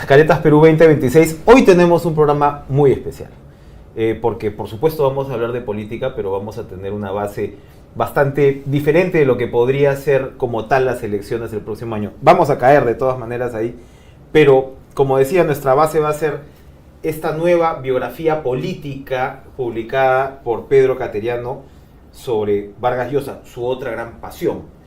Caretas Perú 2026. Hoy tenemos un programa muy especial, porque por supuesto vamos a hablar de política, pero vamos a tener una base bastante diferente de lo que podría ser como tal las elecciones del próximo año. Vamos a caer de todas maneras ahí, pero como decía, nuestra base va a ser esta nueva biografía política publicada por Pedro Cateriano sobre Vargas Llosa, su otra gran pasión.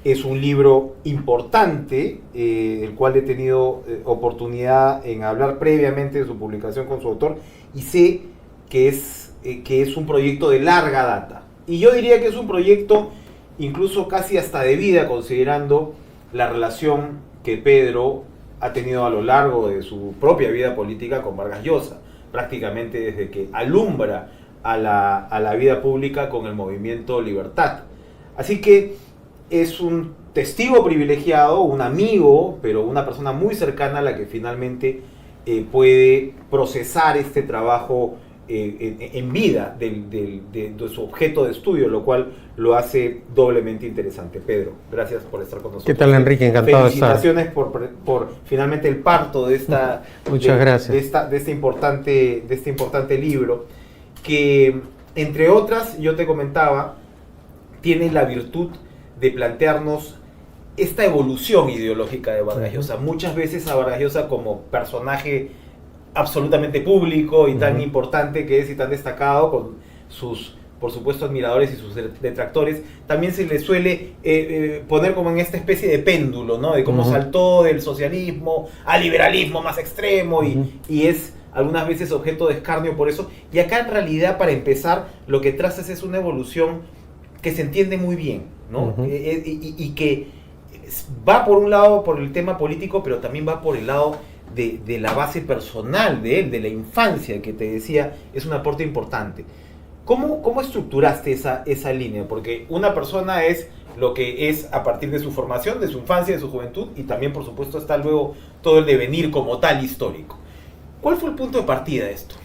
Es un libro importante, el cual he tenido oportunidad en hablar previamente de su publicación con su autor, y sé que es un proyecto de larga data. Y yo diría que es un proyecto incluso casi hasta de vida, considerando la relación que Pedro ha tenido a lo largo de su propia vida política con Vargas Llosa, prácticamente desde que alumbra a la vida pública con el movimiento Libertad. Así que es un testigo privilegiado, un amigo, pero una persona muy cercana a la que finalmente puede procesar este trabajo en vida de su objeto de estudio, lo cual lo hace doblemente interesante. Pedro, gracias por estar con nosotros. ¿Qué tal, Enrique? Encantado de estar. Felicitaciones por finalmente el parto de esta Muchas gracias. de este importante libro, que entre otras, yo te comentaba, tiene la virtud de plantearnos esta evolución ideológica de Vargas Llosa. Muchas veces a Vargas Llosa como personaje absolutamente público y tan importante que es y tan destacado, con sus, por supuesto, admiradores y sus detractores, también se le suele poner como en esta especie de péndulo, ¿no? De cómo saltó del socialismo al liberalismo más extremo y es algunas veces objeto de escarnio por eso. Y acá en realidad, para empezar, lo que trazas es una evolución que se entiende muy bien, ¿no? Y que va por un lado por el tema político, pero también va por el lado de la base personal de él, de la infancia, que te decía, es un aporte importante. ¿Cómo estructuraste esa línea? Porque una persona es lo que es a partir de su formación, de su infancia, de su juventud, y también, por supuesto, está luego todo el devenir como tal histórico. ¿Cuál fue el punto de partida de esto?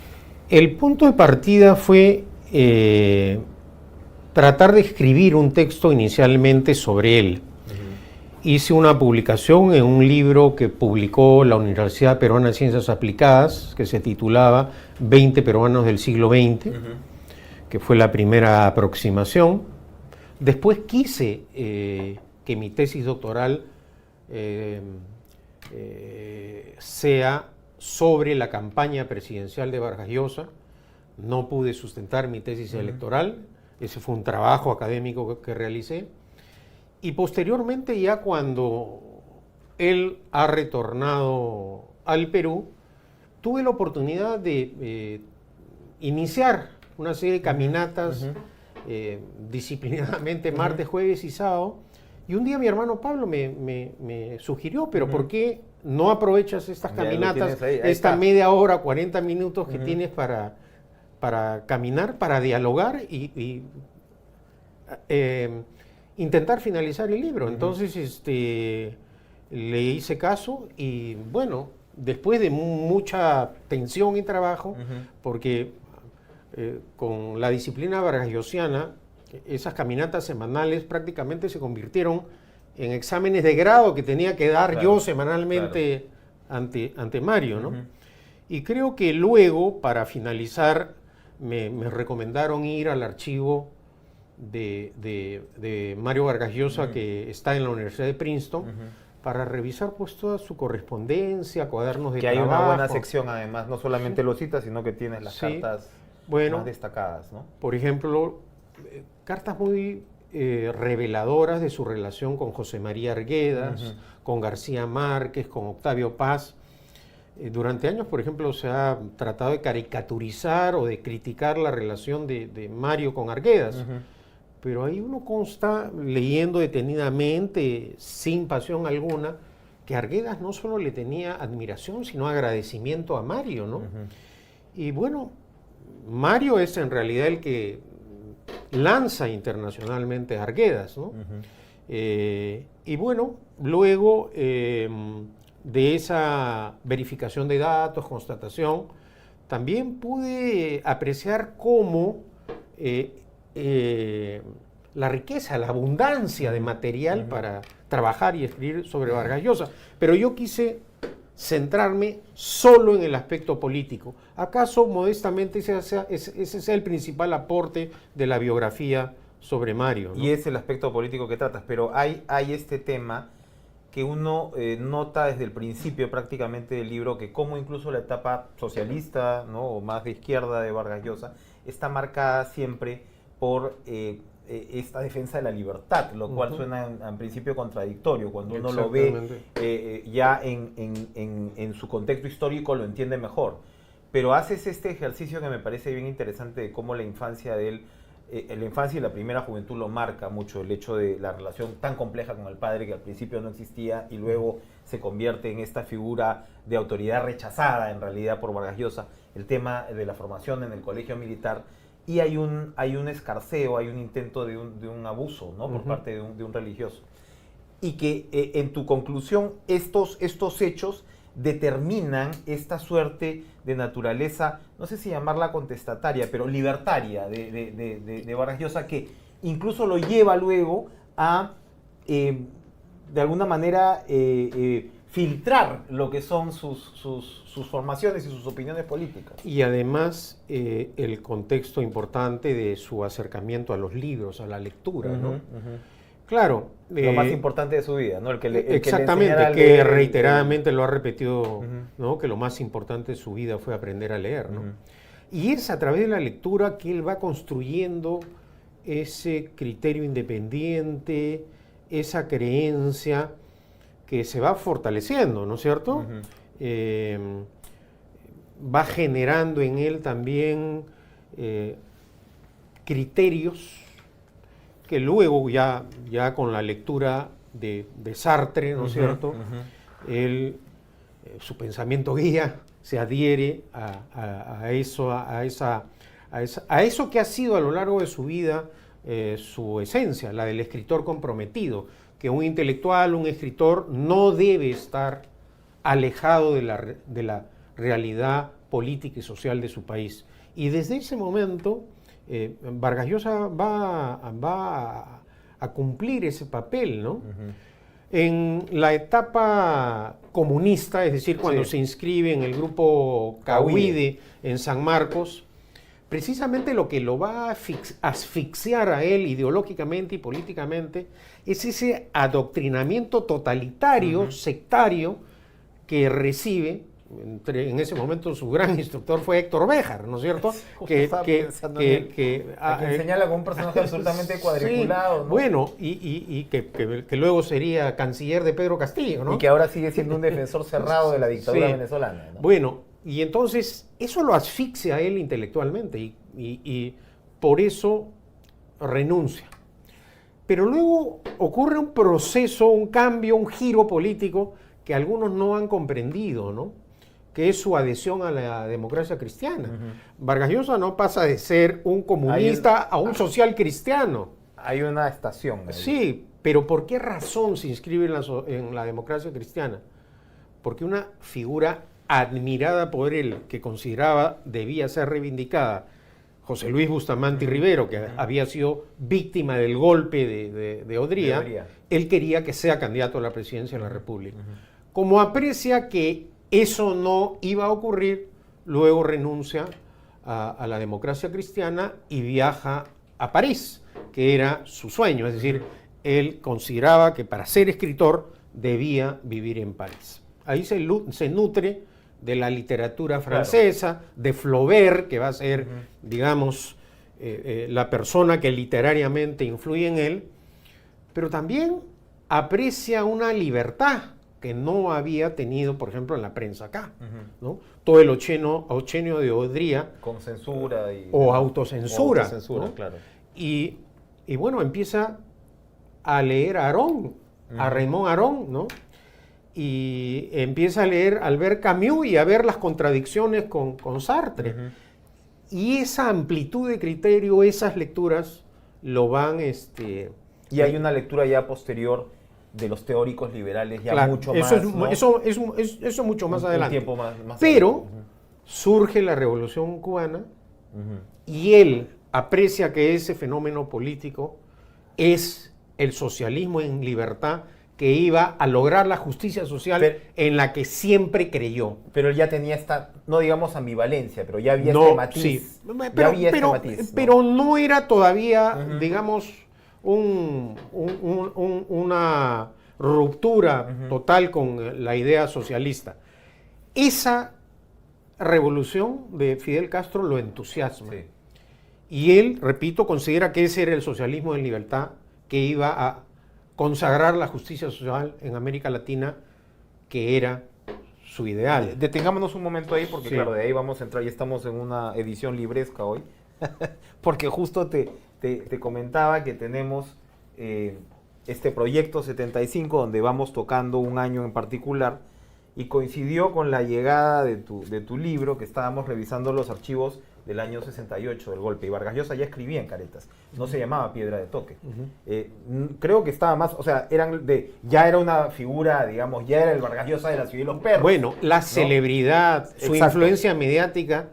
El punto de partida fue tratar de escribir un texto inicialmente sobre él. Hice una publicación en un libro que publicó la Universidad Peruana de Ciencias Aplicadas, que se titulaba 20 peruanos del siglo XX, que fue la primera aproximación. Después quise que mi tesis doctoral sea sobre la campaña presidencial de Vargas Llosa. No pude sustentar mi tesis electoral, ese fue un trabajo académico que realicé. Y posteriormente, ya cuando él ha retornado al Perú, tuve la oportunidad de iniciar una serie de caminatas disciplinadamente martes, jueves y sábado. Y un día mi hermano Pablo me sugirió, pero ¿por qué no aprovechas estas caminatas, ahí esta está. media hora, 40 minutos que tienes para caminar, para dialogar y intentar finalizar el libro? Entonces le hice caso y bueno, después de mucha tensión y trabajo, porque con la disciplina vargasllosiana, esas caminatas semanales prácticamente se convirtieron en exámenes de grado que tenía que dar yo semanalmente ante Mario, ¿no? Y creo que luego, para finalizar, me recomendaron ir al archivo de Mario Vargas Llosa, que está en la Universidad de Princeton, para revisar pues toda su correspondencia, cuadernos de trabajo. Que hay una buena sección, además, no solamente lo citas, sino que tienes las cartas más destacadas, ¿no? Por ejemplo, cartas muy reveladoras de su relación con José María Arguedas, con García Márquez, con Octavio Paz. Durante años, por ejemplo, se ha tratado de caricaturizar o de criticar la relación de Mario con Arguedas. Pero ahí uno consta, leyendo detenidamente, sin pasión alguna, que Arguedas no solo le tenía admiración, sino agradecimiento a Mario, ¿no? Y bueno, Mario es en realidad el que lanza internacionalmente a Arguedas, ¿no? Y bueno, luego de esa verificación de datos, constatación, también pude apreciar cómo la riqueza, la abundancia de material para trabajar y escribir sobre Vargas Llosa. Pero yo quise centrarme solo en el aspecto político. ¿Acaso, modestamente, ese sea el principal aporte de la biografía sobre Mario, ¿no? Y es el aspecto político que tratas, pero hay este tema que uno nota desde el principio prácticamente del libro, que como incluso la etapa socialista, ¿no?, o más de izquierda de Vargas Llosa está marcada siempre por esta defensa de la libertad, lo cual suena en principio contradictorio. Cuando uno lo ve ya en su contexto histórico lo entiende mejor. Pero haces este ejercicio que me parece bien interesante de cómo la infancia de él, la infancia y la primera juventud lo marca mucho, el hecho de la relación tan compleja con el padre que al principio no existía y luego se convierte en esta figura de autoridad rechazada en realidad por Vargas Llosa, el tema de la formación en el colegio militar. Y hay un escarceo, hay un intento de un abuso, ¿no?, por parte de un religioso. Y que en tu conclusión estos hechos determinan esta suerte de naturaleza, no sé si llamarla contestataria, pero libertaria de Vargas Llosa, que incluso lo lleva luego a, de alguna manera, filtrar lo que son sus formaciones y sus opiniones políticas. Y además el contexto importante de su acercamiento a los libros, a la lectura, ¿no? Claro. Lo más importante de su vida, ¿no? Exactamente, que reiteradamente lo ha repetido, ¿no?, que lo más importante de su vida fue aprender a leer, ¿no? Y es a través de la lectura que él va construyendo ese criterio independiente, esa creencia que se va fortaleciendo, ¿no es cierto? Va generando en él también criterios que luego ya con la lectura de Sartre, ¿no es cierto? Él, su pensamiento guía se adhiere a eso que ha sido a lo largo de su vida su esencia, la del escritor comprometido, que un intelectual, un escritor no debe estar alejado de la realidad política y social de su país. Y desde ese momento Vargas Llosa va a cumplir ese papel, ¿no? En la etapa comunista, es decir, cuando se inscribe en el grupo Cahuide en San Marcos, precisamente lo que lo va a asfixiar a él ideológicamente y políticamente es ese adoctrinamiento totalitario, sectario, que recibe. En ese momento su gran instructor fue Héctor Béjar, ¿no es cierto? Que señala como un personaje absolutamente cuadriculado, sí, ¿no? Bueno, y que luego sería canciller de Pedro Castillo, ¿no? Y que ahora sigue siendo un defensor cerrado de la dictadura venezolana, ¿no? Bueno, y entonces eso lo asfixia a él intelectualmente y por eso renuncia. Pero luego ocurre un proceso, un cambio, un giro político que algunos no han comprendido, ¿no?, que es su adhesión a la democracia cristiana. Vargas Llosa no pasa de ser un comunista a un social cristiano. Hay una estación ahí. Sí, pero ¿por qué razón se inscribe en la democracia cristiana? Porque una figura admirada por él, que consideraba debía ser reivindicada, José Luis Bustamante Rivero, que había sido víctima del golpe de Odría, él quería que sea candidato a la presidencia de la República. Como aprecia que eso no iba a ocurrir, luego renuncia a la democracia cristiana y viaja a París, que era su sueño. Es decir, él consideraba que para ser escritor debía vivir en París. Ahí se nutre de la literatura francesa, de Flaubert, que va a ser, digamos, la persona que literariamente influye en él, pero también aprecia una libertad que no había tenido, por ejemplo, en la prensa acá, ¿no? Todo el ochenio de Odría. Con censura. O autocensura. ¿no? Claro. Y bueno, empieza a leer a Arón, a Raymond Arón, ¿no? Y empieza a leer Albert Camus y a ver las contradicciones con Sartre. Y esa amplitud de criterio, esas lecturas, lo van... Y hay una lectura ya posterior de los teóricos liberales, ya mucho más, ¿no? Eso mucho más adelante. Un tiempo más Pero surge la Revolución Cubana y él aprecia que ese fenómeno político es el socialismo en libertad que iba a lograr la justicia social Pero- en la que siempre creyó. Pero él ya tenía esta, no digamos ambivalencia, pero ya había No, este matiz. sí. Ya Pero, había este pero- matiz, ¿no? pero no era todavía, Ujú. digamos, una ruptura total con la idea socialista. Esa revolución de Fidel Castro lo entusiasma. Sí. Y él, repito, considera que ese era el socialismo de libertad que iba a consagrar la justicia social en América Latina, que era su ideal. Detengámonos un momento ahí porque Sí. claro, de ahí vamos a entrar, ya estamos en una edición libresca hoy, porque justo te comentaba que tenemos este proyecto 75 donde vamos tocando un año en particular y coincidió con la llegada de tu libro, que estábamos revisando los archivos del año 68 del golpe, y Vargas Llosa ya escribía en Caretas, no se llamaba Piedra de Toque. Creo que estaba más, o sea, ya era una figura, digamos, ya era el Vargas Llosa de la ciudad y los perros. Bueno, la celebridad, su Exacto. influencia mediática,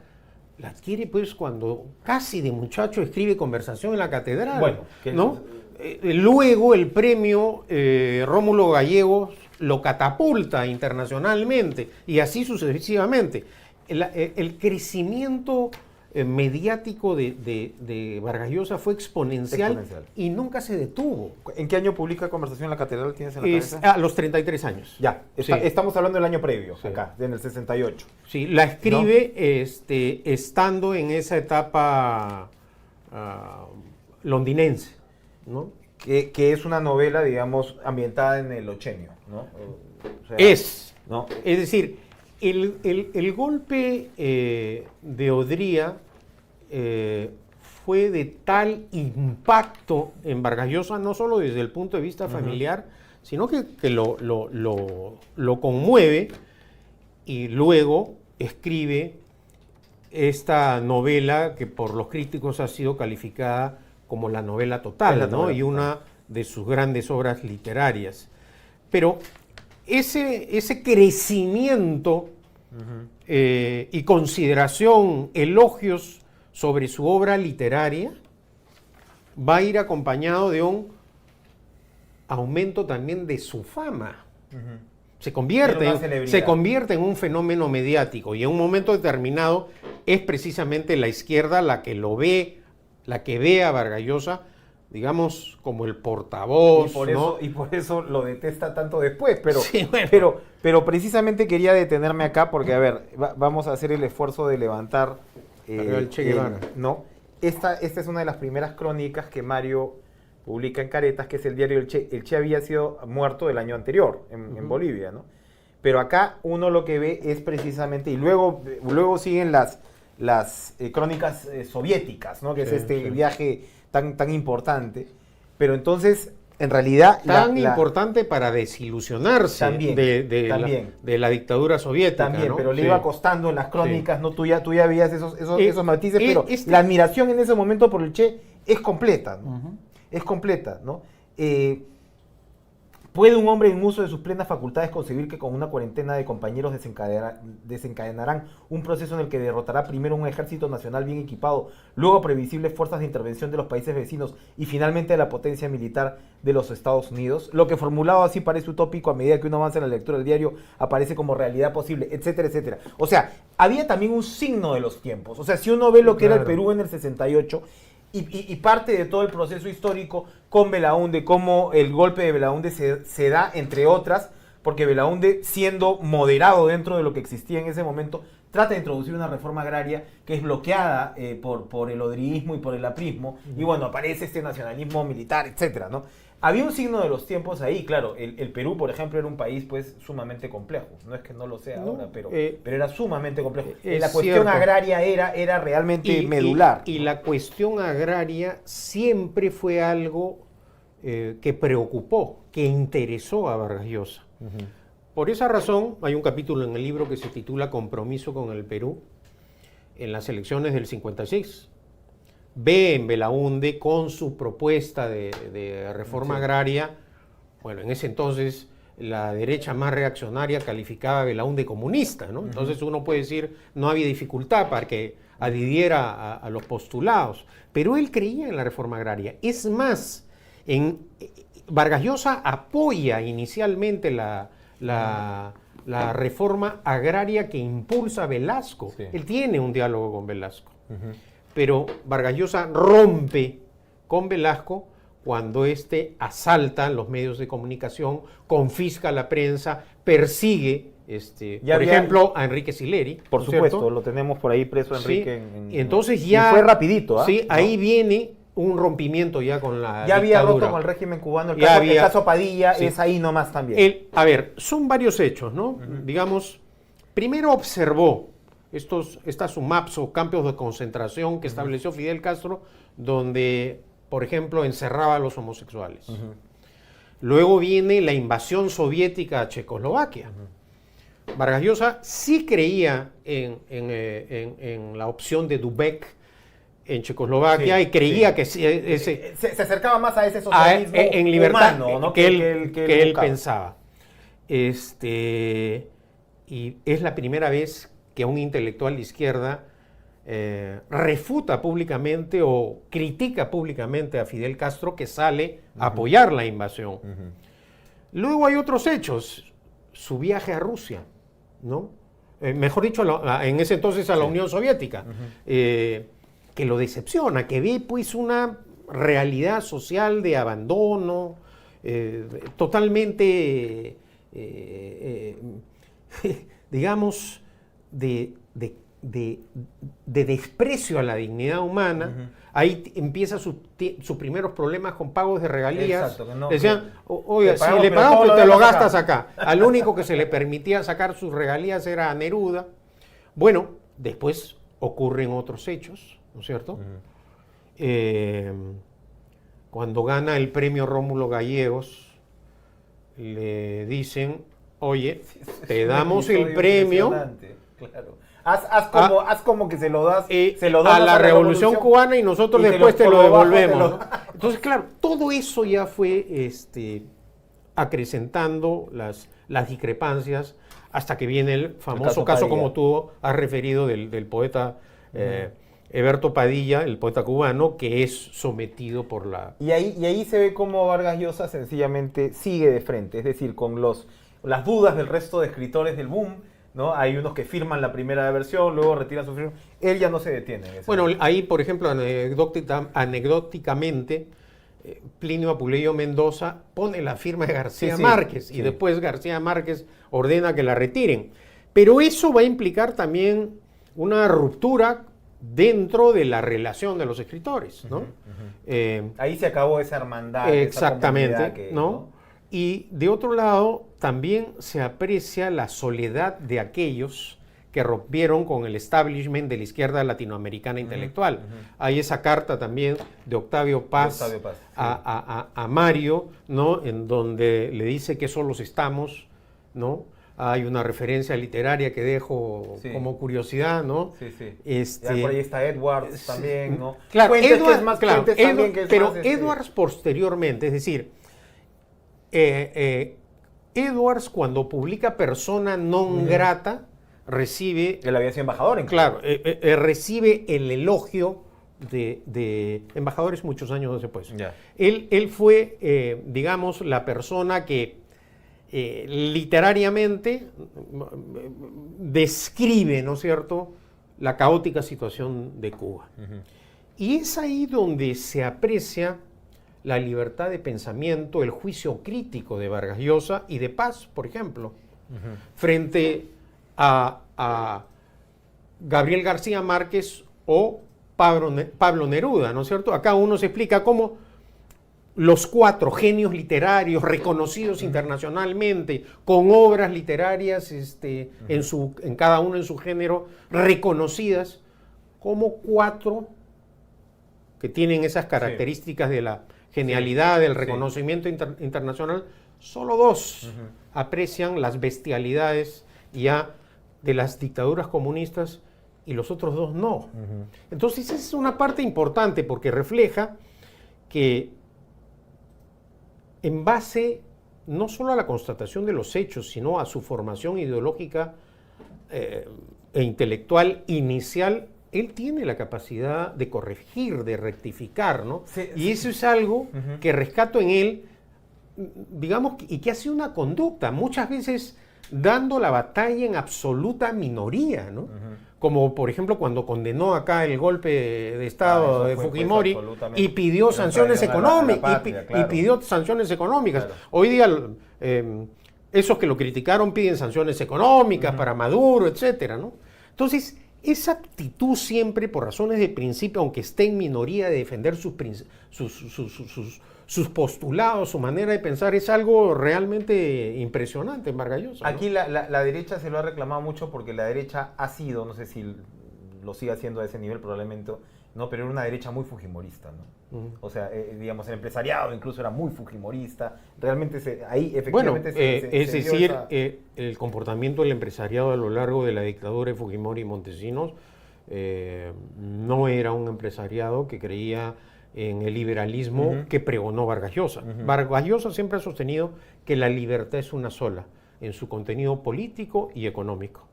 la adquiere pues cuando casi de muchacho escribe Conversación en la Catedral. Bueno, que ¿no? Luego el premio Rómulo Gallegos lo catapulta internacionalmente y así sucesivamente. El crecimiento mediático de Vargas Llosa fue exponencial y nunca se detuvo. ¿En qué año publica Conversación en la Catedral? ¿Tienes en la Es cabeza? a los 33 años. Ya, Sí. estamos hablando del año previo, Sí. acá, en el 68. Sí, la escribe estando en esa etapa londinense, ¿no? Que es una novela, digamos, ambientada en el Ochenio, ¿no? O sea, ¿no? Es decir, el golpe de Odría fue de tal impacto en Vargas Llosa, no solo desde el punto de vista familiar, sino que lo conmueve y luego escribe esta novela que por los críticos ha sido calificada como la novela total, Es la ¿no? novela Y total. una de sus grandes obras literarias. Pero ese crecimiento y consideración, elogios sobre su obra literaria, va a ir acompañado de un aumento también de su fama. Se Era convierte, una celebridad. se convierte en un fenómeno mediático y en un momento determinado es precisamente la izquierda la que lo ve, la que ve a Vargas Llosa, digamos, como el portavoz, ¿no? Y por eso lo detesta tanto después, pero, Sí, bueno. pero precisamente quería detenerme acá porque, a ver, vamos a hacer el esfuerzo de levantar... El Che Guevara. no, esta es una de las primeras crónicas que Mario publica en Caretas, que es el diario El Che. El Che había sido muerto el año anterior en Bolivia, ¿no? Pero acá uno lo que ve es precisamente, y luego siguen las crónicas soviéticas, ¿no? Que es Sí, este sí. viaje tan importante. Pero entonces, en realidad... Tan importante para desilusionarse También, también. de la dictadura soviética. También, ¿no? pero le Sí. iba costando en las crónicas, ¿no? Tú ya veías esos matices, pero este- la admiración en ese momento por el Che es completa, ¿no? Es completa, ¿no? ¿Puede un hombre en uso de sus plenas facultades concebir que con una cuarentena de compañeros desencadenarán un proceso en el que derrotará primero un ejército nacional bien equipado, luego previsibles fuerzas de intervención de los países vecinos y finalmente la potencia militar de los Estados Unidos? Lo que formulado así parece utópico, a medida que uno avanza en la lectura del diario aparece como realidad posible, etcétera, etcétera. O sea, había también un signo de los tiempos. O sea, si uno ve lo que era el Perú en el 68... Y parte de todo el proceso histórico con Belaúnde, cómo el golpe de Belaúnde se da, entre otras, porque Belaúnde, siendo moderado dentro de lo que existía en ese momento, trata de introducir una reforma agraria que es bloqueada por el odriismo y por el aprismo, y bueno, aparece este nacionalismo militar, etcétera, ¿no? Había un signo de los tiempos ahí, claro. El Perú, por ejemplo, era un país pues sumamente complejo. No es que no lo sea ahora, pero era sumamente complejo. La cuestión agraria era realmente medular. Y la cuestión agraria siempre fue algo que preocupó, que interesó a Vargas Llosa. Por esa razón, hay un capítulo en el libro que se titula Compromiso con el Perú, en las elecciones del 56. Ve en Belaúnde con su propuesta de reforma agraria. Bueno, en ese entonces la derecha más reaccionaria calificaba a Belaúnde comunista, ¿no? Entonces uno puede decir, no había dificultad para que adhiriera a los postulados, pero él creía en la reforma agraria. Es más, Vargas Llosa apoya inicialmente la reforma agraria que impulsa Velasco. Sí. Él tiene un diálogo con Velasco. Pero Vargas Llosa rompe con Velasco cuando éste asalta los medios de comunicación, confisca la prensa, persigue, por ejemplo, a Enrique Sileri. Por ¿no supuesto, cierto? lo tenemos por ahí preso Enrique. Sí. Entonces ya... Y fue rapidito, ¿ah? Sí, ¿no? ahí viene un rompimiento ya con la Ya había dictadura. roto con el régimen cubano, Ya el había- caso Padilla sí. es ahí nomás también. A ver, son varios hechos, ¿no? Digamos, primero observó estas UMAPs o campos de concentración que estableció Fidel Castro, donde, por ejemplo, encerraba a los homosexuales. Luego viene la invasión soviética a Checoslovaquia. Vargas Llosa sí creía en la opción de Dubček en Checoslovaquia Sí, y creía sí. que ese Se acercaba más a ese socialismo en libertad humano, ¿no? que él buscaba. pensaba. Y es la primera vez que un intelectual de izquierda refuta públicamente o critica públicamente a Fidel Castro, que sale a apoyar la invasión. Luego hay otros hechos. Su viaje a Rusia, ¿no? Mejor dicho, en ese entonces a la Unión Soviética, que lo decepciona, que ve pues una realidad social de abandono, totalmente, digamos, de desprecio a la dignidad humana. Ahí empieza sus primeros problemas con pagos de regalías. Exacto, que no, Decían, oiga, te si pagamos, le pero pagamos, todo pues lo te lo dejas gastas acá. Al único que se le permitía sacar sus regalías era a Neruda. Bueno, después ocurren otros hechos, ¿no es cierto? Cuando gana el premio Rómulo Gallegos, le dicen, oye, te damos el premio Claro. Haz como que se lo das, se lo a donas la Revolución Cubana y nosotros y después te por lo debajo devolvemos. ¿no? Entonces, claro, todo eso ya fue acrecentando las discrepancias hasta que viene el famoso caso Padilla. como tú has referido, del poeta Eberto Padilla, el poeta cubano, que es sometido por la... Y ahí se ve cómo Vargas Llosa sencillamente sigue de frente, es decir, con las dudas del resto de escritores del boom, ¿no? Hay unos que firman la primera versión, luego retiran su firma. Él ya no se detiene. En esa Bueno, versión. ahí, por ejemplo, anecdóticamente, Plinio Apuleyo Mendoza pone la firma de García Márquez y después García Márquez ordena que la retiren. Pero eso va a implicar también una ruptura dentro de la relación de los escritores, ¿no? Ahí se acabó esa hermandad. Exactamente, esa comunidad ¿no? Y de otro lado, también se aprecia la soledad de aquellos que rompieron con el establishment de la izquierda latinoamericana intelectual. Hay esa carta también de Octavio Paz, a Mario, ¿no? En donde le dice que solos estamos, ¿no? Hay una referencia literaria que dejo como curiosidad, ¿no? Ya por ahí está Edwards también, ¿no? Claro, pero Edwards posteriormente, es decir, Edwards, cuando publica Persona non grata, recibe... Él había sido embajador en Claro, recibe el elogio de embajadores muchos años después. Ya. Él fue, digamos, la persona que literariamente describe, ¿no es cierto?, la caótica situación de Cuba. Y es ahí donde se aprecia la libertad de pensamiento, el juicio crítico de Vargas Llosa y de Paz, por ejemplo, frente a Gabriel García Márquez o Pablo Neruda, ¿no es cierto? Acá uno se explica cómo los cuatro genios literarios reconocidos internacionalmente, con obras literarias en cada uno en su género, reconocidas, como cuatro que tienen esas características de la genialidad, del reconocimiento internacional, solo dos aprecian las bestialidades ya de las dictaduras comunistas y los otros dos no. Entonces esa es una parte importante porque refleja que en base no solo a la constatación de los hechos, sino a su formación ideológica e intelectual inicial, él tiene la capacidad de corregir, de rectificar, ¿no? Y eso es algo que rescato en él, digamos, y que ha sido una conducta, muchas veces dando la batalla en absoluta minoría, ¿no? Como por ejemplo cuando condenó acá el golpe de Estado de Fujimori y pidió sanciones económicas, y pidió sanciones económicas. Claro. Hoy día esos que lo criticaron piden sanciones económicas para Maduro, etcétera, ¿no? Entonces, esa actitud siempre, por razones de principio, aunque esté en minoría, de defender sus postulados, su manera de pensar, es algo realmente impresionante en Vargas Llosa, ¿no? Aquí la derecha se lo ha reclamado mucho porque la derecha ha sido, no sé si lo sigue haciendo a ese nivel probablemente, no, pero era una derecha muy fujimorista, ¿no? O sea, digamos, el empresariado incluso era muy fujimorista. Realmente ahí efectivamente es decir, el comportamiento del empresariado a lo largo de la dictadura de Fujimori y Montesinos no era un empresariado que creía en el liberalismo que pregonó Vargas Llosa. Vargas Llosa siempre ha sostenido que la libertad es una sola, en su contenido político y económico.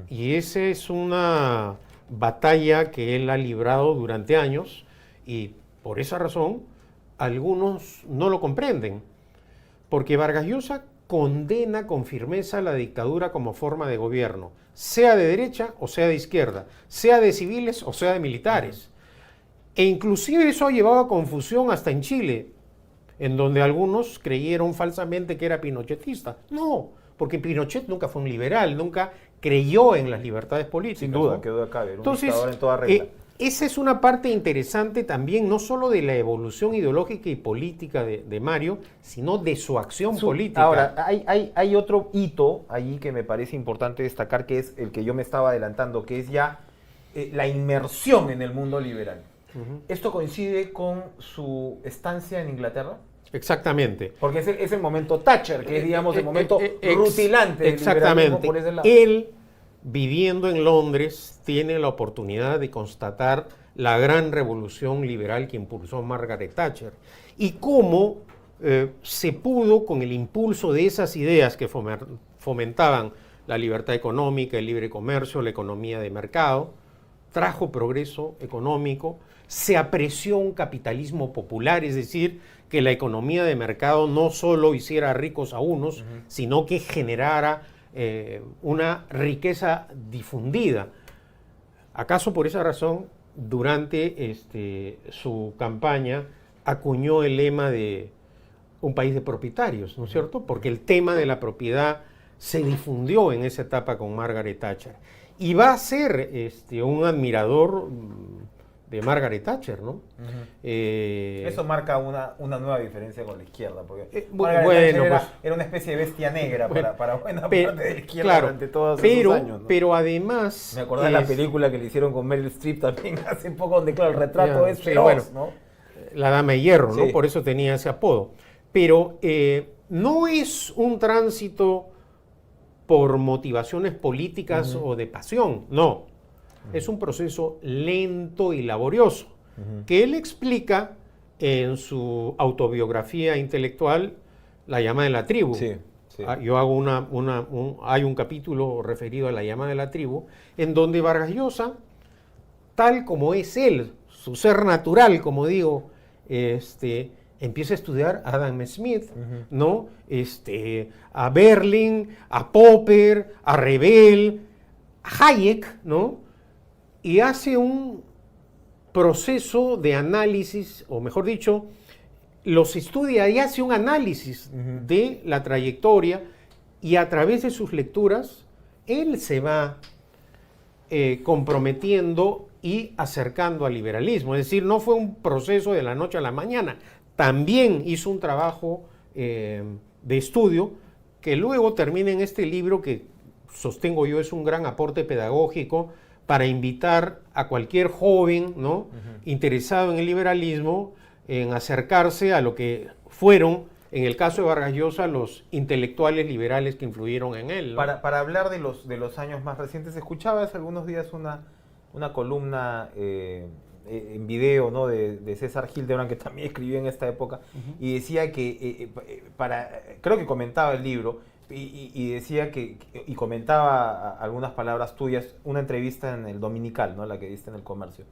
Y esa es una batalla que él ha librado durante años y por esa razón algunos no lo comprenden, porque Vargas Llosa condena con firmeza la dictadura como forma de gobierno, sea de derecha o sea de izquierda, sea de civiles o sea de militares. E inclusive eso ha llevado a confusión hasta en Chile, en donde algunos creyeron falsamente que era pinochetista. No, porque Pinochet nunca fue un liberal, nunca creyó en las libertades políticas. Sin duda, ¿no? quedó acá, era un Entonces, dictador en toda regla. Esa es una parte interesante también, no solo de la evolución ideológica y política de Mario, sino de su acción política. Ahora, hay otro hito allí que me parece importante destacar, que es el que yo me estaba adelantando, que es ya la inmersión en el mundo liberal. ¿Esto coincide con su estancia en Inglaterra? Exactamente. Porque es el momento Thatcher, que es, digamos, el momento rutilante del exactamente. Por ese lado. Él, viviendo en Londres, tiene la oportunidad de constatar la gran revolución liberal que impulsó Margaret Thatcher y cómo se pudo, con el impulso de esas ideas que fomentaban la libertad económica, el libre comercio, la economía de mercado, trajo progreso económico, se apreció un capitalismo popular, es decir, que la economía de mercado no solo hiciera ricos a unos, sino que generara una riqueza difundida. ¿Acaso por esa razón, durante su campaña, acuñó el lema de un país de propietarios, ¿no es cierto? Porque el tema de la propiedad se difundió en esa etapa con Margaret Thatcher. Y va a ser un admirador de Margaret Thatcher, ¿no? Eso marca una nueva diferencia con la izquierda, porque bueno, era una especie de bestia negra para buena parte de la izquierda, claro, durante todos esos años, ¿no? Pero además... Me acordé de la película que le hicieron con Meryl Streep también hace poco, donde claro, el retrato es feroz, ¿no? La Dama de Hierro, ¿no? Por eso tenía ese apodo. Pero no es un tránsito por motivaciones políticas o de pasión, no. Es un proceso lento y laborioso, que él explica en su autobiografía intelectual, La llama de la tribu. Sí. Yo hago hay un capítulo referido a La llama de la tribu, en donde Vargas Llosa, tal como es él, su ser natural, como digo, empieza a estudiar a Adam Smith, ¿no? A Berlin, a Popper, a Revel, a Hayek, ¿no? Y hace un proceso de análisis, o mejor dicho, los estudia y hace un análisis de la trayectoria, y a través de sus lecturas, él se va comprometiendo y acercando al liberalismo. Es decir, no fue un proceso de la noche a la mañana. También hizo un trabajo de estudio que luego termina en este libro que sostengo yo es un gran aporte pedagógico para invitar a cualquier joven, ¿no? Interesado en el liberalismo en acercarse a lo que fueron, en el caso de Vargas Llosa, los intelectuales liberales que influyeron en él, ¿no? Para hablar de los años más recientes, escuchaba hace algunos días una columna en video, ¿no? de César Hildebrand, que también escribió en esta época, y decía que, creo que comentaba el libro, y decía y comentaba algunas palabras tuyas, una entrevista en el Dominical, ¿no? La que diste en El Comercio,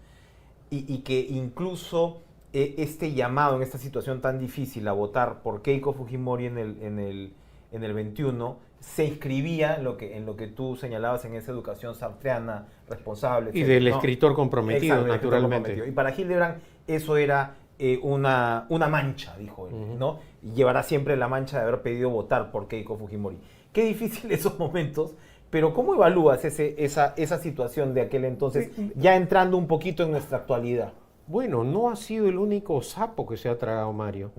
y que incluso este llamado en esta situación tan difícil a votar por Keiko Fujimori en el 21 se inscribía en lo que tú señalabas en esa educación sartreana, responsable, Y etcétera, del ¿no? escritor comprometido, Exacto, del escritor naturalmente. comprometido. Y para Hildebrand eso era una mancha, dijo él, ¿no? Y llevará siempre la mancha de haber pedido votar por Keiko Fujimori. Qué difícil esos momentos, pero ¿cómo evalúas esa situación de aquel entonces, ya entrando un poquito en nuestra actualidad? Bueno, no ha sido el único sapo que se ha tragado Mario.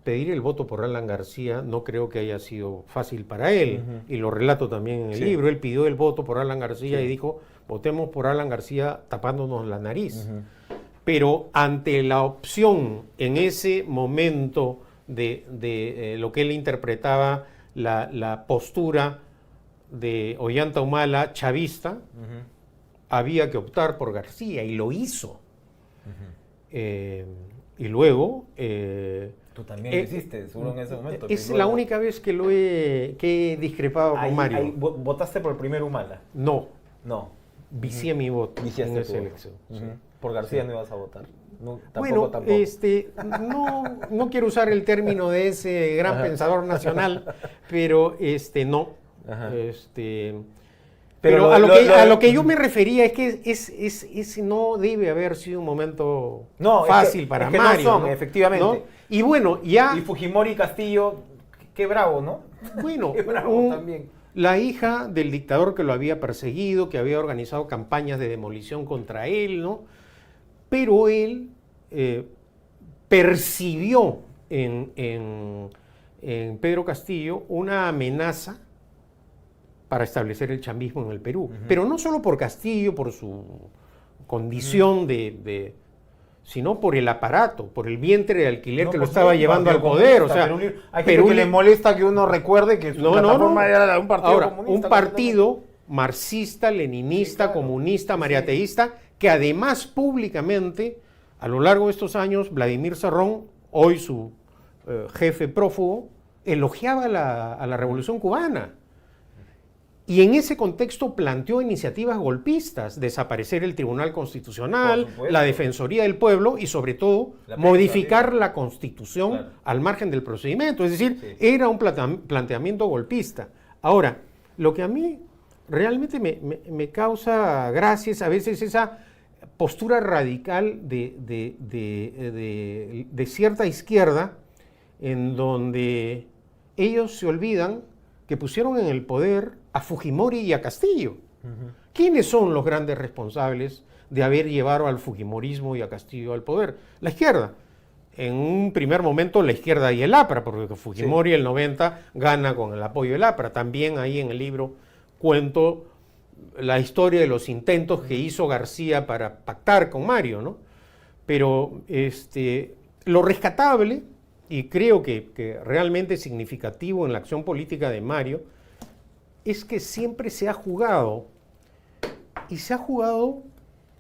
Pedir el voto por Alan García no creo que haya sido fácil para él, y lo relato también en el libro. Él pidió el voto por Alan García y dijo, votemos por Alan García tapándonos la nariz. Pero ante la opción en ese momento de lo que él interpretaba la postura de Ollanta Humala chavista, había que optar por García y lo hizo. Y luego... Tú también lo hiciste, seguro en ese momento. Es la única vez que que he discrepado con Mario. ¿Votaste por el primer Humala? No, Vicié mi voto Viciaste en esa tu voto. elección. Por García no ibas a votar. No, Bueno, tampoco. no quiero usar el término de ese gran pensador nacional, pero no. Ajá. Pero a lo que yo me refería es que ese no debe haber sido un momento fácil para Mario. No son, efectivamente. ¿no? Y bueno, ya... Y Fujimori y Castillo, qué bravo, ¿no? Bueno, qué bravo también. La hija del dictador que lo había perseguido, que había organizado campañas de demolición contra él, ¿no? Pero él percibió en Pedro Castillo una amenaza para establecer el chambismo en el Perú. Pero no solo por Castillo, por su condición sino por el aparato, por el vientre de alquiler que lo estaba llevando al poder. O sea, hay gente que le molesta que uno recuerde que su plataforma era la de un partido comunista. Un partido marxista, leninista, comunista, mariateísta, que además públicamente, a lo largo de estos años, Vladimir Cerrón, hoy su jefe prófugo, elogiaba a la Revolución Cubana. Y en ese contexto planteó iniciativas golpistas, desaparecer el Tribunal Constitucional, la Defensoría del Pueblo y sobre todo modificar la Constitución al margen del procedimiento. Es decir, era un planteamiento golpista. Ahora, lo que a mí realmente me causa gracia es a veces esa postura radical de cierta izquierda en donde ellos se olvidan que pusieron en el poder a Fujimori y a Castillo. ¿Quiénes son los grandes responsables de haber llevado al Fujimorismo y a Castillo al poder? La izquierda. En un primer momento la izquierda y el APRA, porque Fujimori el 90 gana con el apoyo del APRA. También ahí en el libro cuento la historia de los intentos que hizo García para pactar con Mario, ¿no? Pero lo rescatable, y creo que realmente es significativo en la acción política de Mario, es que siempre se ha jugado, y se ha jugado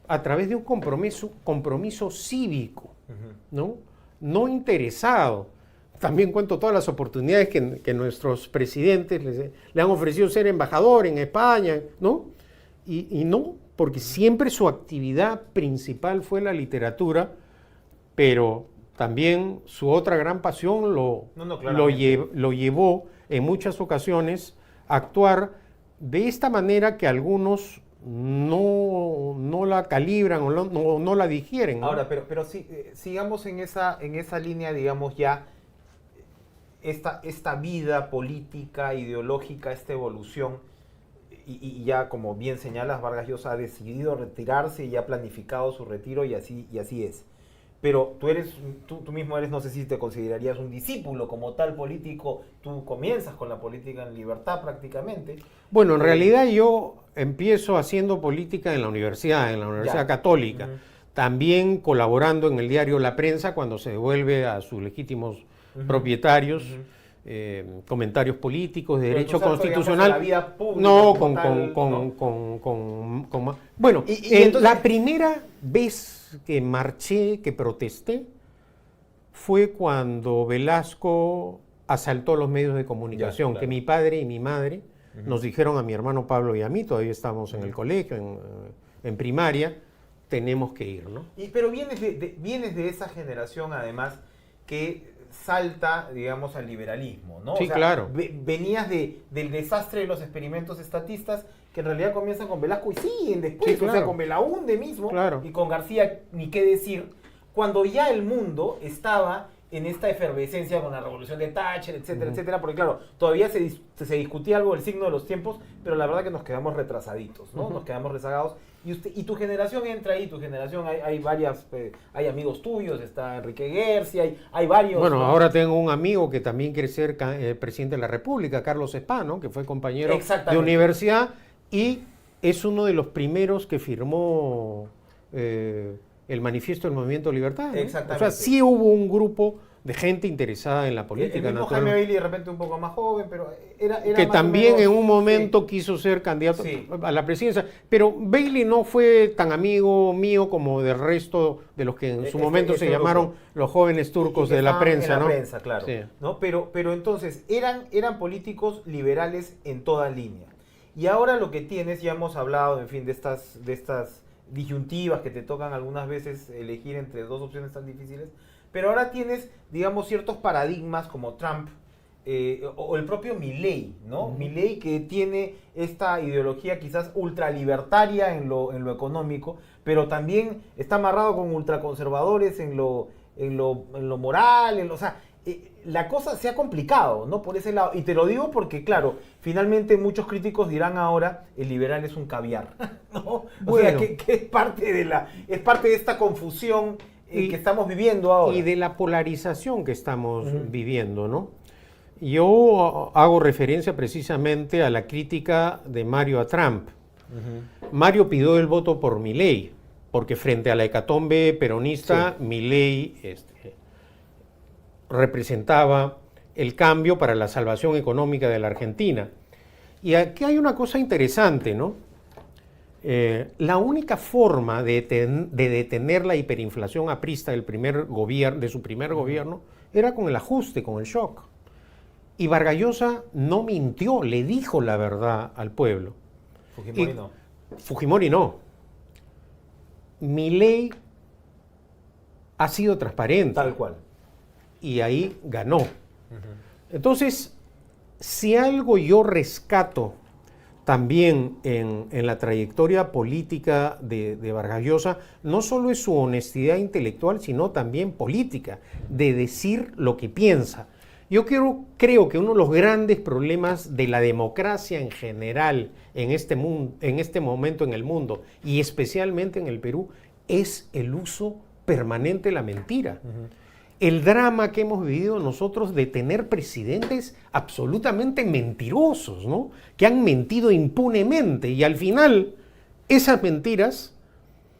a través de un compromiso cívico, no interesado. También cuento todas las oportunidades que nuestros presidentes le han ofrecido ser embajador en España, ¿no? Y no, porque siempre su actividad principal fue la literatura, pero también su otra gran pasión lo llevó en muchas ocasiones a actuar de esta manera que algunos no la calibran o no la digieren, ¿no? Ahora, pero sigamos en esa línea, digamos, ya esta vida política, ideológica, esta evolución, y ya como bien señalas, Vargas Llosa ha decidido retirarse y ha planificado su retiro y así es. Pero tú mismo eres, no sé si te considerarías un discípulo como tal político, tú comienzas con la política en libertad prácticamente. Bueno, en realidad yo empiezo haciendo política en la Universidad Católica, también colaborando en el diario La Prensa cuando se devuelve a sus legítimos propietarios, comentarios políticos, de derecho constitucional. Digamos, la vida pública, no, bueno, y entonces, la primera vez que marché, que protesté, fue cuando Velasco asaltó los medios de comunicación, que mi padre y mi madre nos dijeron a mi hermano Pablo y a mí, todavía estábamos en el colegio, en primaria, tenemos que ir, ¿no? Pero vienes de esa generación, además, que salta, digamos, al liberalismo, ¿no? Sí, o sea, claro. Venías del desastre de los experimentos estatistas, que en realidad comienzan con Velasco y siguen después, Sí, claro. o sea, con Belaúnde mismo, Claro. y con García, ni qué decir, cuando ya el mundo estaba en esta efervescencia con la revolución de Thatcher, etcétera, etcétera, porque claro, todavía se discutía algo del signo de los tiempos, pero la verdad que nos quedamos retrasaditos, ¿no? Nos quedamos rezagados. Y tu generación entra ahí, tu generación, hay varias, hay amigos tuyos, está Enrique Gersi, hay varios. Bueno, ¿no? ahora tengo un amigo que también quiere ser presidente de la República, Carlos Espá, ¿no? Que fue compañero de universidad y es uno de los primeros que firmó el manifiesto del Movimiento de Libertad, ¿no? Exactamente. O sea, sí hubo un grupo de gente interesada en la política. El mismo Jaime Bailey de repente un poco más joven, pero era que más también o menos, en un momento quiso ser candidato Sí. a la presidencia. Pero Bailey no fue tan amigo mío como del resto de los que en su momento se llamaron los jóvenes turcos de la prensa, en ¿no? la prensa, claro. Sí. ¿No? Pero entonces, eran políticos liberales en toda línea. Y ahora lo que tienes, ya hemos hablado, en fin, de estas disyuntivas que te tocan algunas veces elegir entre dos opciones tan difíciles, pero ahora tienes, digamos, ciertos paradigmas como Trump o el propio Milei, ¿no? Milei, que tiene esta ideología quizás ultralibertaria en lo económico, pero también está amarrado con ultraconservadores en lo moral, o sea, la cosa se ha complicado, ¿no? Por ese lado. Y te lo digo porque, claro, finalmente muchos críticos dirán ahora, el liberal es un caviar, ¿no? Bueno. O sea, que es parte de esta confusión que estamos viviendo ahora. Y de la polarización que estamos viviendo, ¿no? Yo hago referencia precisamente a la crítica de Mario a Trump. Mario pidió el voto por Milei, porque frente a la hecatombe peronista, sí, Milei representaba el cambio para la salvación económica de la Argentina. Y aquí hay una cosa interesante, ¿no? La única forma de detener la hiperinflación aprista de su primer gobierno era con el ajuste, con el shock. Y Vargas Llosa no mintió, le dijo la verdad al pueblo. Fujimori no. Fujimori no. Milei ha sido transparente. Tal cual. Y ahí ganó. Entonces, si algo yo rescato también en la trayectoria política de Vargas Llosa, no solo es su honestidad intelectual, sino también política, de decir lo que piensa. Yo creo que uno de los grandes problemas de la democracia en general en este momento en el mundo, y especialmente en el Perú, es el uso permanente de la mentira. El drama que hemos vivido nosotros de tener presidentes absolutamente mentirosos, ¿no? Que han mentido impunemente y al final esas mentiras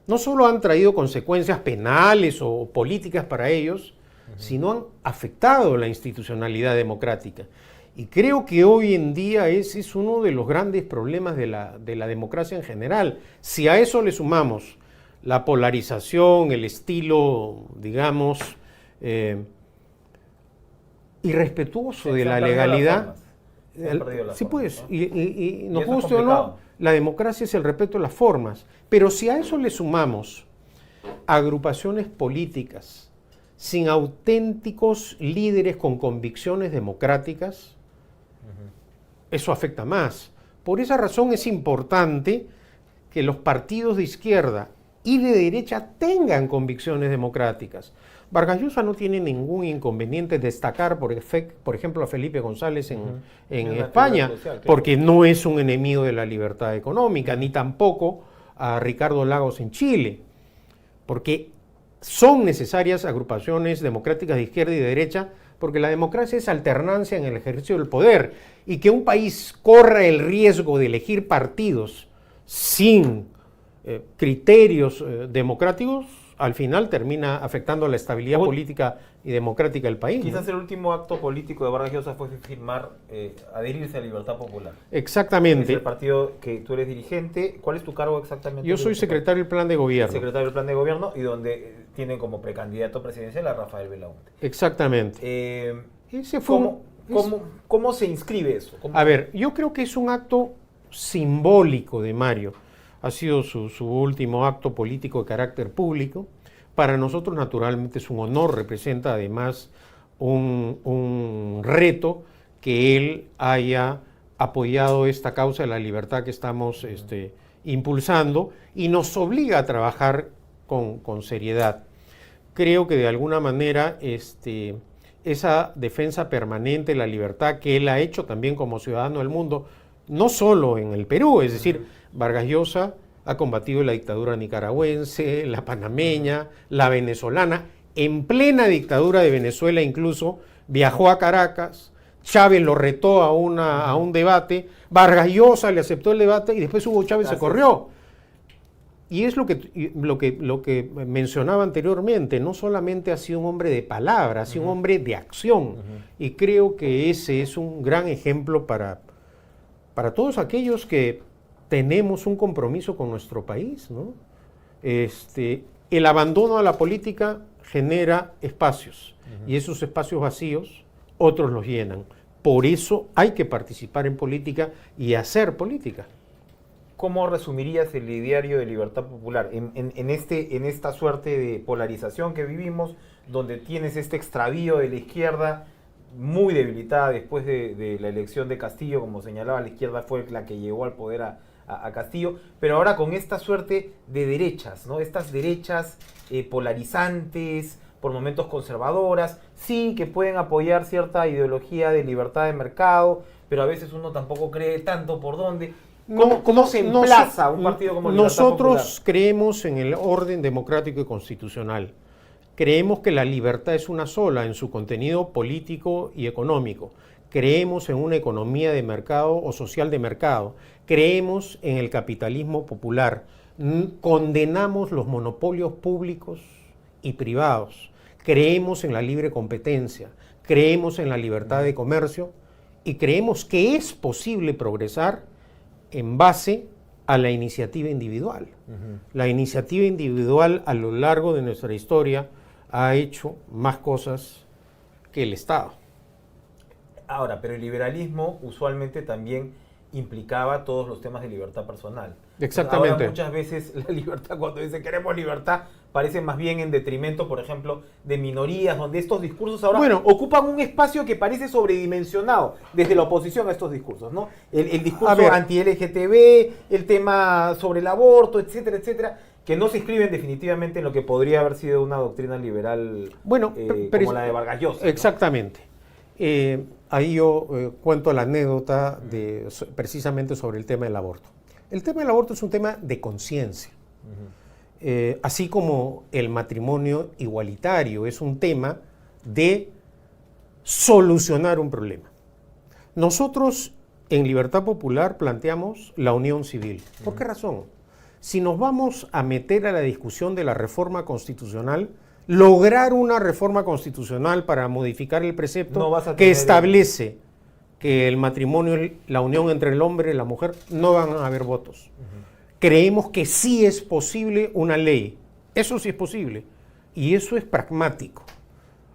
no solo han traído consecuencias penales o políticas para ellos, sino han afectado la institucionalidad democrática. Y creo que hoy en día ese es uno de los grandes problemas de la democracia en general. Si a eso le sumamos la polarización, el estilo, digamos, irrespetuoso de la legalidad. Sí, pues, ¿no? Y nos guste o no, la democracia es el respeto de las formas. Pero si a eso le sumamos agrupaciones políticas sin auténticos líderes con convicciones democráticas, eso afecta más. Por esa razón es importante que los partidos de izquierda y de derecha tengan convicciones democráticas. Vargas Llosa no tiene ningún inconveniente en destacar, por ejemplo, a Felipe González en España, social, claro, porque no es un enemigo de la libertad económica, ni tampoco a Ricardo Lagos en Chile, porque son necesarias agrupaciones democráticas de izquierda y de derecha, porque la democracia es alternancia en el ejercicio del poder, y que un país corra el riesgo de elegir partidos sin criterios democráticos, al final termina afectando la estabilidad política y democrática del país. Quizás ¿no? el último acto político de Vargas Llosa fue firmar, adherirse a Libertad Popular. Exactamente. Es el partido que tú eres dirigente. ¿Cuál es tu cargo exactamente? Yo soy secretario del Plan de Gobierno. Secretario del Plan de Gobierno y donde tienen como precandidato presidencial a Rafael Belaúnde. Exactamente. Ese fue ¿Cómo se inscribe eso? A ver, yo creo que es un acto simbólico de Mario. ha sido su último acto político de carácter público. Para nosotros, naturalmente, es un honor, representa además un reto que él haya apoyado esta causa de la libertad que estamos impulsando y nos obliga a trabajar con seriedad. Creo que de alguna manera esa defensa permanente de la libertad que él ha hecho también como ciudadano del mundo, no solo en el Perú, es decir, Vargas Llosa ha combatido la dictadura nicaragüense, la panameña, la venezolana, en plena dictadura de Venezuela incluso viajó a Caracas, Chávez lo retó a un debate, Vargas Llosa le aceptó el debate y después Hugo Chávez se corrió. Y es lo que mencionaba anteriormente, no solamente ha sido un hombre de palabra, ha sido un hombre de acción. Y creo que ese es un gran ejemplo para todos aquellos que tenemos un compromiso con nuestro país, ¿no? El abandono a la política genera espacios y esos espacios vacíos otros los llenan. Por eso hay que participar en política y hacer política. ¿Cómo resumirías el ideario de Libertad Popular en esta suerte de polarización que vivimos, donde tienes este extravío de la izquierda muy debilitada después de la elección de Castillo? Como señalaba, la izquierda fue la que llegó al poder a Castillo, pero ahora con esta suerte de derechas, ¿no? Estas derechas polarizantes, por momentos conservadoras, sí que pueden apoyar cierta ideología de libertad de mercado, pero a veces uno tampoco cree tanto por dónde. ¿Cómo se emplaza un partido como Libertad Popular? Nosotros creemos en el orden democrático y constitucional. Creemos que la libertad es una sola en su contenido político y económico. Creemos en una economía de mercado o social de mercado. Creemos en el capitalismo popular. Condenamos los monopolios públicos y privados. Creemos en la libre competencia. Creemos en la libertad de comercio y creemos que es posible progresar en base a la iniciativa individual. La iniciativa individual a lo largo de nuestra historia ha hecho más cosas que el Estado. Ahora, pero el liberalismo usualmente también implicaba todos los temas de libertad personal. Exactamente. Ahora muchas veces la libertad, cuando dice queremos libertad, parece más bien en detrimento, por ejemplo, de minorías, donde estos discursos ahora ocupan un espacio que parece sobredimensionado desde la oposición a estos discursos, ¿no? El discurso anti-LGTB, el tema sobre el aborto, etcétera, etcétera, que no se inscriben definitivamente en lo que podría haber sido una doctrina liberal como la de Vargas Llosa, ¿no? Exactamente. Ahí yo cuento la anécdota precisamente sobre el tema del aborto. El tema del aborto es un tema de conciencia. Así como el matrimonio igualitario es un tema de solucionar un problema. Nosotros en Libertad Popular planteamos la unión civil. ¿Por qué razón? Si nos vamos a meter a la discusión de la reforma constitucional, lograr una reforma constitucional para modificar el precepto que establece que el matrimonio es la unión entre el hombre y la mujer, no van a haber votos. Creemos que sí es posible una ley. Eso sí es posible. Y eso es pragmático.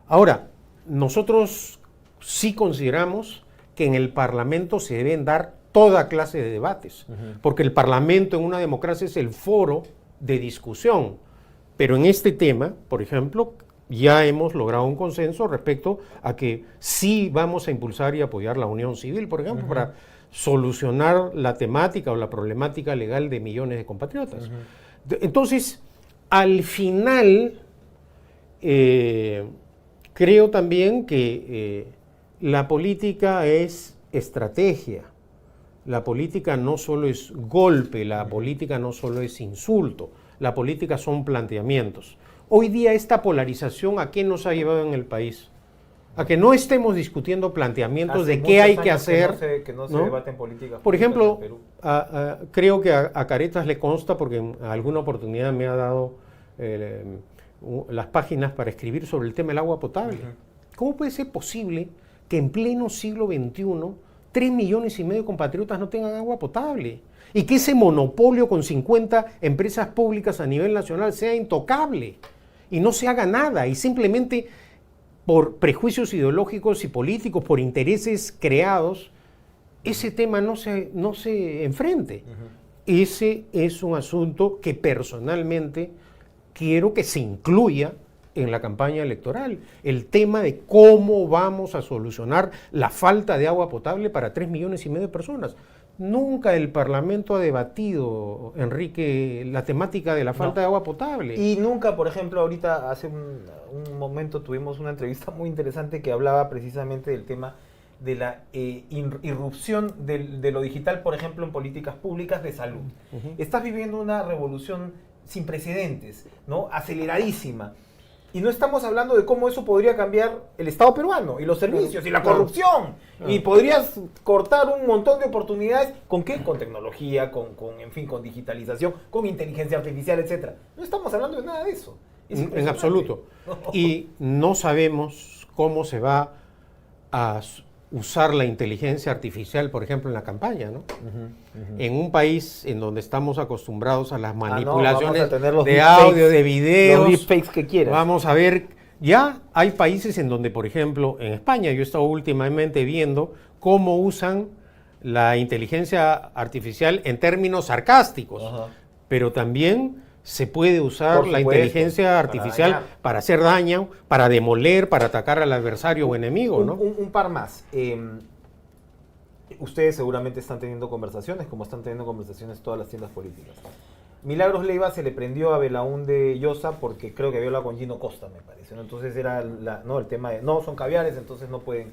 Ahora, nosotros sí consideramos que en el Parlamento se deben dar toda clase de debates. Porque el Parlamento en una democracia es el foro de discusión. Pero en este tema, por ejemplo, ya hemos logrado un consenso respecto a que sí vamos a impulsar y apoyar la unión civil, por ejemplo, para solucionar la temática o la problemática legal de millones de compatriotas. Entonces, al final, creo también que la política es estrategia. La política no solo es golpe, la política no solo es insulto, la política son planteamientos. Hoy día esta polarización, ¿a qué nos ha llevado en el país? A que no estemos discuando planteamientos de qué hay que hacer. Que no se debaten políticas. Por ejemplo, creo que a Caretas le consta, porque en alguna oportunidad me ha dado las páginas para escribir sobre el tema del agua potable. ¿Cómo puede ser posible que en pleno siglo XXI 3,5 millones de compatriotas no tengan agua potable? Y que ese monopolio con 50 empresas públicas a nivel nacional sea intocable y no se haga nada, y simplemente por prejuicios ideológicos y políticos, por intereses creados, ese tema no se enfrente. ese es un asunto que personalmente quiero que se incluya en la campaña electoral. El tema de cómo vamos a solucionar la falta de agua potable para 3,5 millones de personas. Nunca el Parlamento ha debatido, Enrique, la temática de la falta de agua potable. Y nunca, por ejemplo, ahorita hace un momento tuvimos una entrevista muy interesante que hablaba precisamente del tema de la irrupción de lo digital, por ejemplo, en políticas públicas de salud. Estás viviendo una revolución sin precedentes, ¿no? Aceleradísima. Y no estamos hablando de cómo eso podría cambiar el Estado peruano y los servicios y la corrupción. Y podrías cortar un montón de oportunidades. ¿Con qué? Con tecnología, en fin, con digitalización, con inteligencia artificial, etcétera. No estamos hablando de nada de eso. En absoluto. Y no sabemos cómo se va a usar la inteligencia artificial, por ejemplo, en la campaña, ¿no? En un país en donde estamos acostumbrados a las manipulaciones de audio, de videos, los deepfakes que quieras. Vamos a ver, ya hay países en donde, por ejemplo, en España, yo he estado últimamente viendo cómo usan la inteligencia artificial en términos sarcásticos, pero también se puede usar la inteligencia artificial para hacer daño, para demoler, para atacar al adversario o enemigo, ¿no? Un par más. Ustedes seguramente están teniendo conversaciones, como están teniendo conversaciones todas las tiendas políticas. Milagros Leiva se le prendió a Belaúnde Llosa porque creo que había hablado con Gino Costa, me parece, ¿no? Entonces era el tema de, no, son caviares, entonces no pueden.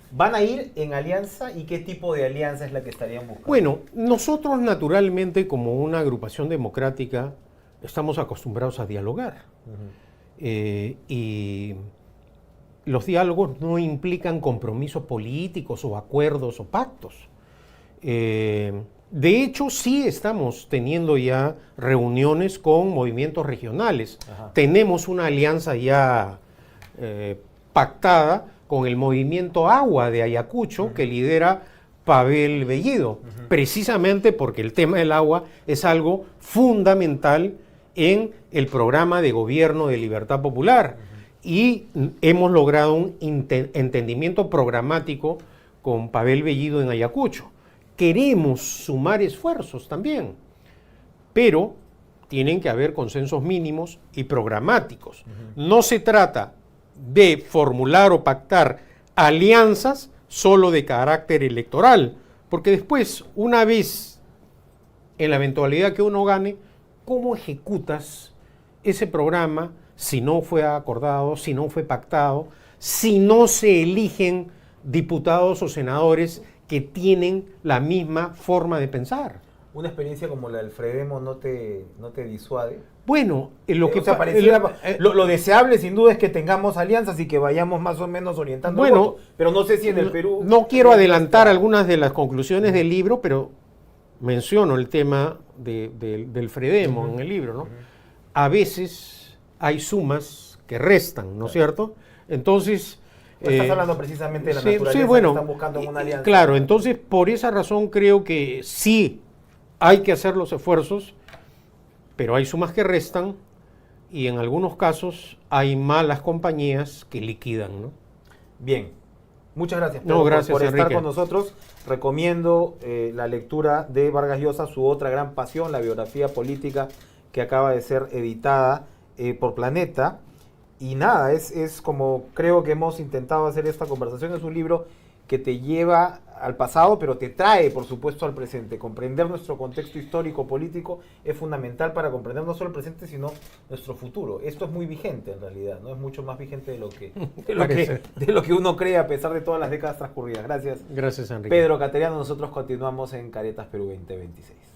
¿Van a ir en alianza y qué tipo de alianza es la que estarían buscando? Bueno, nosotros naturalmente como una agrupación democrática estamos acostumbrados a dialogar. Y los diálogos no implican compromisos políticos o acuerdos o pactos. De hecho, sí estamos teniendo ya reuniones con movimientos regionales. Tenemos una alianza ya pactada con el movimiento Agua de Ayacucho, que lidera Pavel Bellido, precisamente porque el tema del agua es algo fundamental en el programa de gobierno de Libertad Popular. Y hemos logrado un entendimiento programático con Pavel Bellido en Ayacucho. Queremos sumar esfuerzos también, pero tienen que haber consensos mínimos y programáticos. No se trata de formular o pactar alianzas solo de carácter electoral, porque después, una vez en la eventualidad que uno gane, ¿cómo ejecutas ese programa si no fue acordado, si no fue pactado, si no se eligen diputados o senadores que tienen la misma forma de pensar? ¿Una experiencia como la del Fredemo no te disuade? Bueno, lo que lo deseable sin duda es que tengamos alianzas y que vayamos más o menos orientando el voto, pero no sé si en el Perú... No quiero adelantar algunas de las conclusiones del libro, pero menciono el tema del Fredemo en el libro, ¿no? A veces hay sumas que restan, ¿no es cierto? Entonces... estás hablando precisamente de la naturaleza sí, bueno, que están buscando una alianza. Claro, entonces por esa razón creo que sí hay que hacer los esfuerzos, pero hay sumas que restan y en algunos casos hay malas compañías que liquidan, ¿no? Bien, muchas gracias, Pedro, gracias por estar Enrique. con nosotros. Recomiendo la lectura de Vargas Llosa, su otra gran pasión, la biografía política que acaba de ser editada por Planeta. Y nada, es como creo que hemos intentado hacer esta conversación, es un libro que te lleva al pasado, pero te trae, por supuesto, al presente. Comprender nuestro contexto histórico, político, es fundamental para comprender no solo el presente, sino nuestro futuro. Esto es muy vigente, en realidad, ¿no? Es mucho más vigente de lo que uno cree, a pesar de todas las décadas transcurridas. Gracias. Gracias, Enrique. Pedro Cateriano, nosotros continuamos en Caretas Perú 2026.